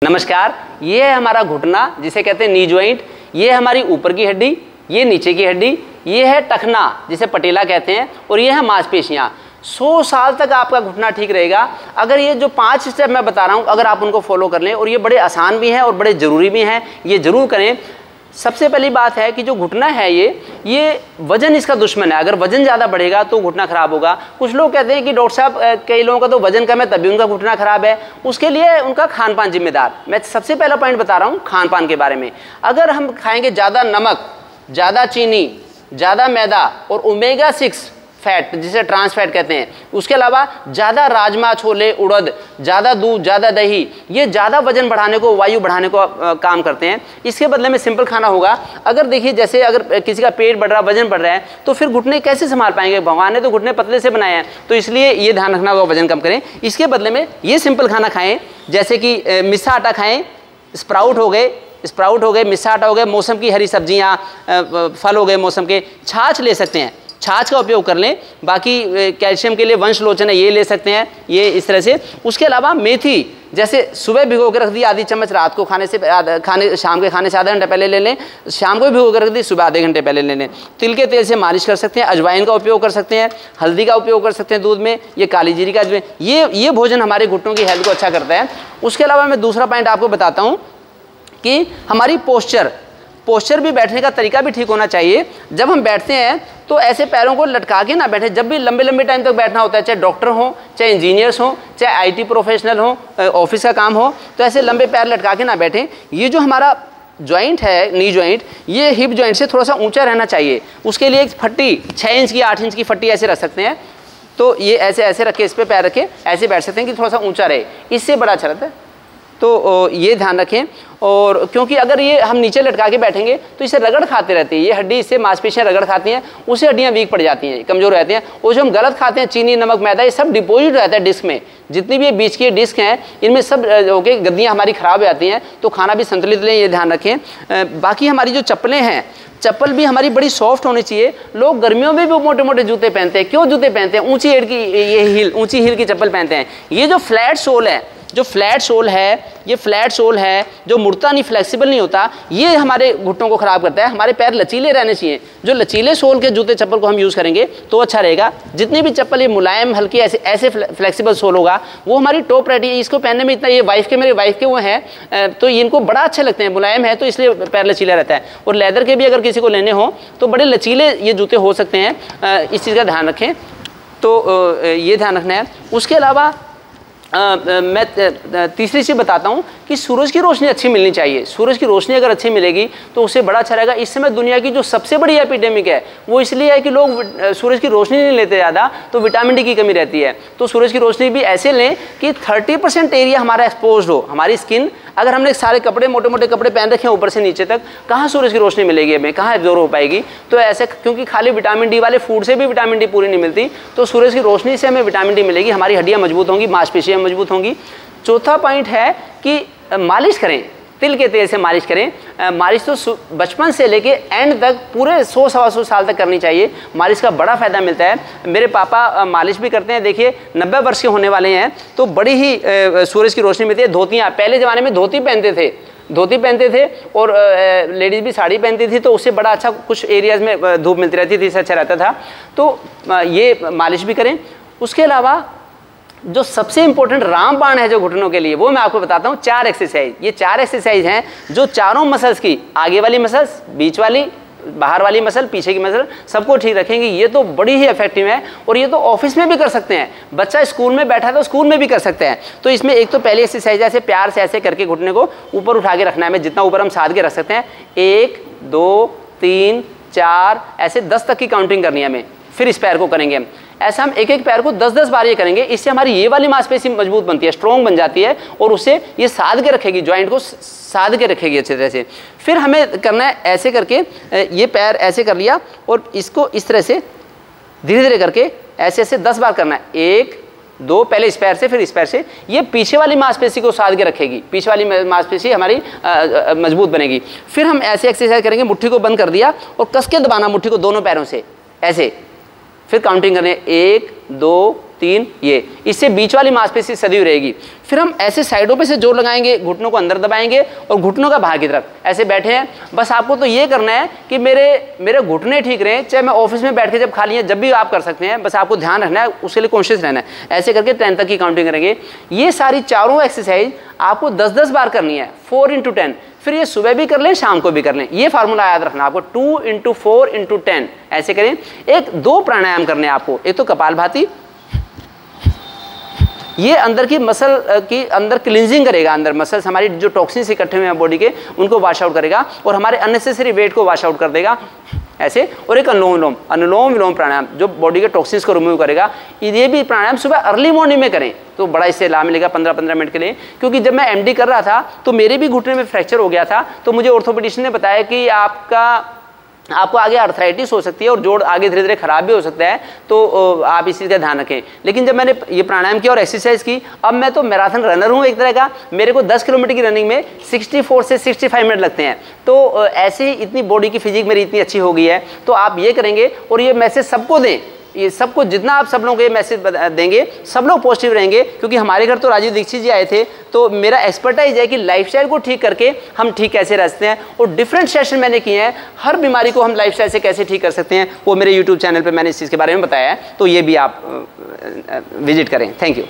नमस्कार, ये है हमारा घुटना जिसे कहते हैं नी जॉइंट। ये है हमारी ऊपर की हड्डी, ये नीचे की हड्डी, ये है टखना जिसे पटेला कहते हैं, और ये है मांसपेशियाँ। 100 साल तक आपका घुटना ठीक रहेगा अगर ये जो 5 स्टेप मैं बता रहा हूँ अगर आप उनको फॉलो कर लें, और ये बड़े आसान भी हैं और बड़े ज़रूरी भी हैं, ये ज़रूर करें। सबसे पहली बात है कि जो घुटना है ये वजन इसका दुश्मन है। अगर वजन ज़्यादा बढ़ेगा तो घुटना खराब होगा। कुछ लोग कहते हैं कि डॉक्टर साहब कई लोगों का तो वजन कम है तभी उनका घुटना खराब है, उसके लिए उनका खान पान जिम्मेदार। मैं सबसे पहला पॉइंट बता रहा हूँ खान पान के बारे में। अगर हम खाएंगे ज़्यादा नमक, ज़्यादा चीनी, ज़्यादा मैदा और ओमेगा 6 फैट जिसे ट्रांस फैट कहते हैं, उसके अलावा ज़्यादा राजमा, छोले, उड़द, ज़्यादा दूध, ज़्यादा दही, ये ज़्यादा वजन बढ़ाने को, वायु बढ़ाने को काम करते हैं। इसके बदले में सिंपल खाना होगा। अगर देखिए जैसे अगर किसी का पेट बढ़ रहा, वजन बढ़ रहा है, तो फिर घुटने कैसे संभाल पाएंगे? भगवान ने तो घुटने पतले से बनाए हैं, तो इसलिए ये ध्यान रखना होगा वजन कम करें। इसके बदले में ये सिंपल खाना खाएँ, जैसे कि मिस्सा आटा खाएँ, स्प्राउट हो गए, मिस्सा आटा हो गए, मौसम की हरी सब्जियाँ, फल हो गए मौसम के, छाछ ले सकते हैं, छाछ का उपयोग कर लें। बाकी कैल्शियम के लिए वंशलोचन है, ये ले सकते हैं, ये इस तरह से। उसके अलावा मेथी जैसे सुबह भिगो के रख दी आधी चम्मच, रात को शाम के खाने से आधा घंटा पहले ले लें, शाम को भी भिगो के रख दी, सुबह आधे घंटे पहले ले लें। तिल के तेल से मालिश कर सकते हैं, अजवाइन का उपयोग कर सकते हैं, हल्दी का उपयोग कर सकते हैं दूध में, ये काली जीरी का, ये भोजन हमारे घुटनों की हेल्थ को अच्छा करता है। उसके अलावा मैं दूसरा पॉइंट आपको बताता हूँ कि हमारी पोस्चर भी, बैठने का तरीका भी ठीक होना चाहिए। जब हम बैठते हैं तो ऐसे पैरों को लटका के ना बैठे। जब भी लंबे टाइम तक बैठना होता है, चाहे डॉक्टर हो, चाहे इंजीनियर्स हो, चाहे आईटी प्रोफेशनल हो, ऑफिस का काम हो, तो ऐसे लंबे पैर लटका के ना बैठें। ये जो हमारा जॉइंट है, नी जॉइंट, ये हिप जॉइंट से थोड़ा सा ऊंचा रहना चाहिए। उसके लिए एक फट्टी 6 इंच की, 8 इंच की फट्टी ऐसे रख सकते हैं। तो ये ऐसे रख के, इस पर पैर रखे, ऐसे बैठ सकते हैं कि थोड़ा सा ऊँचा रहे, इससे बड़ा अच्छा रहता है। तो ये ध्यान रखें। और क्योंकि अगर ये हम नीचे लटका के बैठेंगे तो इसे रगड़ खाते रहती है, ये हड्डी इससे मांसपेशियाँ रगड़ खाती हैं, उससे हड्डियाँ वीक पड़ जाती हैं, कमज़ोर रहती हैं। और जो हम गलत खाते हैं, चीनी, नमक, मैदा, ये सब डिपॉजिट रहता है डिस्क में। जितनी भी ये बीच की डिस्क हैं, इनमें सब होके गद्दियाँ हमारी ख़राब हो जाती हैं। तो खाना भी संतुलित लें, ये ध्यान रखें। बाकी हमारी जो चप्पलें हैं, चप्पल भी हमारी बड़ी सॉफ्ट होनी चाहिए। लोग गर्मियों में भी मोटे मोटे जूते पहनते हैं। क्यों जूते पहनते हैं? ऊँची एड़ की, ये ऊँची हील की चप्पल पहनते हैं। ये जो फ्लैट सोल है, ये फ्लैट सोल है जो मुड़ता नहीं, फ्लेक्सिबल नहीं होता, ये हमारे घुटनों को ख़राब करता है। हमारे पैर लचीले रहने चाहिए। जो लचीले सोल के जूते चप्पल को हम यूज़ करेंगे तो अच्छा रहेगा। जितनी भी चप्पल ये मुलायम, हल्की, ऐसे फ्लेक्सिबल सोल होगा, वो हमारी टॉप प्रायोरिटी है। इसको पहनने में इतना, ये मेरे वाइफ के वो हैं, तो इनको बड़ा अच्छे लगते हैं, मुलायम है तो इसलिए पैर लचीला रहता है। और लेदर के भी अगर किसी को लेने हो तो बड़े लचीले ये जूते हो सकते हैं। इस चीज़ का ध्यान रखें। तो ये ध्यान रखना है। उसके अलावा मैं तीसरी चीज़ बताता हूँ कि सूरज की रोशनी अच्छी मिलनी चाहिए। सूरज की रोशनी अगर अच्छी मिलेगी तो उससे बड़ा अच्छा रहेगा। इस समय दुनिया की जो सबसे बड़ी एपिडेमिक है वो इसलिए है कि लोग सूरज की रोशनी नहीं लेते ज़्यादा, तो विटामिन डी की कमी रहती है। तो सूरज की रोशनी भी ऐसे लें कि 30% एरिया हमारा एक्सपोज हो। हमारी स्किन, अगर हमने सारे कपड़े, मोटे मोटे कपड़े पहन रखे हैं ऊपर से नीचे तक, कहाँ सूरज की रोशनी मिलेगी हमें, कहाँ एब्जॉर्ब हो पाएगी? तो ऐसे, क्योंकि खाली विटामिन डी वाले फूड से भी विटामिन डी पूरी नहीं मिलती, तो सूरज की रोशनी से हमें विटामिन डी मिलेगी, हमारी हड्डियाँ मजबूत होंगी, मांसपेशियाँ मजबूत होंगी। चौथा पॉइंट है कि मालिश करें, तिल के तेल से मालिश करें। मालिश तो बचपन से लेके एंड तक पूरे 100-125 साल तक करनी चाहिए। मालिश का बड़ा फ़ायदा मिलता है। मेरे पापा मालिश भी करते हैं, देखिए 90 वर्ष के होने वाले हैं, तो बड़ी ही सूरज की रोशनी मिलती है। धोतियाँ, पहले ज़माने में धोती पहनते थे और लेडीज़ भी साड़ी पहनती थी, तो उससे बड़ा अच्छा कुछ एरियाज़ में धूप मिलती रहती थी, इससे अच्छा रहता था। तो ये मालिश भी करें। उसके अलावा जो सबसे इंपॉर्टेंट रामबाण है जो घुटनों के लिए, वो मैं आपको बताता हूँ। 4 एक्सरसाइज, ये 4 एक्सरसाइज हैं जो चारों मसल्स की, आगे वाली मसल्स, बीच वाली, बाहर वाली मसल, पीछे की मसल, सबको ठीक रखेंगी। ये तो बड़ी ही इफेक्टिव है और ये तो ऑफिस में भी कर सकते हैं। बच्चा स्कूल में बैठा है तो स्कूल में भी कर सकते हैं। तो इसमें एक तो पहली एक्सरसाइज ऐसे प्यार से ऐसे करके घुटने को ऊपर उठा के रखना है। हमें जितना ऊपर हम साध के रख सकते हैं, 1 2 3 4 ऐसे 10 तक की काउंटिंग करनी है हमें। फिर इस पैर को करेंगे हम, ऐसा हम एक पैर को 10-10 बार ये करेंगे। इससे हमारी ये वाली मांसपेशी मजबूत बनती है, स्ट्रॉन्ग बन जाती है, और उससे ये साध के रखेगी, जॉइंट को साध के रखेगी अच्छे तरह से। फिर हमें करना है ऐसे करके, ये पैर ऐसे कर लिया और इसको इस तरह से धीरे धीरे करके ऐसे 10 बार करना है। 1 2, पहले इस पैर से फिर इस पैर से। ये पीछे वाली मांसपेशी को साध के रखेगी, पीछे वाली मांसपेशी हमारी मजबूत बनेगी। फिर हम ऐसे एक्सरसाइज करेंगे, मुट्ठी को बंद कर दिया और कस के दबाना मुट्ठी को दोनों पैरों से ऐसे। फिर काउंटिंग करने, 1 2 3 ये, इससे बीच वाली मांसपेशी सदी हुई रहेगी। फिर हम ऐसे साइडों पे से जोर लगाएंगे, घुटनों को अंदर दबाएंगे और घुटनों का बाहर की तरफ ऐसे बैठे हैं। बस आपको तो ये करना है कि मेरे घुटने ठीक रहें, चाहे मैं ऑफिस में बैठ के जब खाली है जब भी आप कर सकते हैं, बस आपको ध्यान रखना है, उसके लिए कॉन्शियस रहना है। ऐसे करके 10 तक की काउंटिंग करेंगे। ये सारी चारों एक्सरसाइज आपको 10-10 बार करनी है, 4 × 10। फिर ये सुबह भी कर लें, शाम को भी कर लें। ये फार्मूला याद रखना आपको, 2 × 4 × 10 ऐसे करें। एक 2 प्राणायाम करने हैं आपको, एक तो कपालभाति, ये अंदर की मसल की अंदर क्लींजिंग करेगा, अंदर मसल्स हमारी जो टॉक्सिन्स इकट्ठे हुए हैं बॉडी के उनको वॉश आउट करेगा और हमारे अननेसेसरी वेट को वॉश आउट कर देगा ऐसे। और एक अनुलोम विलोम प्राणायाम जो बॉडी के टॉक्सिन्स को रिमूव करेगा। ये भी प्राणायाम सुबह अर्ली मॉर्निंग में करें तो बड़ा इससे लाभ मिलेगा 15-15 मिनट के लिए। क्योंकि जब मैं एमडी कर रहा था तो मेरे भी घुटने में फ्रैक्चर हो गया था, तो मुझे ऑर्थोपेडिशियन ने बताया कि आपको आगे आर्थराइटिस हो सकती है और जोड़ आगे धीरे धीरे खराब भी हो सकता है, तो आप इस चीज़ का ध्यान रखें। लेकिन जब मैंने ये प्राणायाम किया और एक्सरसाइज की, अब मैं तो मैराथन रनर हूँ एक तरह का। मेरे को 10 किलोमीटर की रनिंग में 64 से 65 मिनट लगते हैं। तो ऐसे ही इतनी बॉडी की फिजिक मेरी इतनी अच्छी हो गई है। तो आप ये करेंगे और ये मैसेज सबको दें, ये सबको जितना आप सब लोगों को ये मैसेज देंगे सब लोग पॉजिटिव रहेंगे। क्योंकि हमारे घर तो राजीव दीक्षित जी आए थे, तो मेरा एक्सपर्टाइज है कि लाइफस्टाइल को ठीक करके हम ठीक कैसे रह सकते हैं। और डिफरेंट सेशन मैंने किए हैं, हर बीमारी को हम लाइफस्टाइल से कैसे ठीक कर सकते हैं, वो मेरे यूट्यूब चैनल पर मैंने इस चीज़ के बारे में बताया है। तो ये भी आप विजिट करें। Thank you.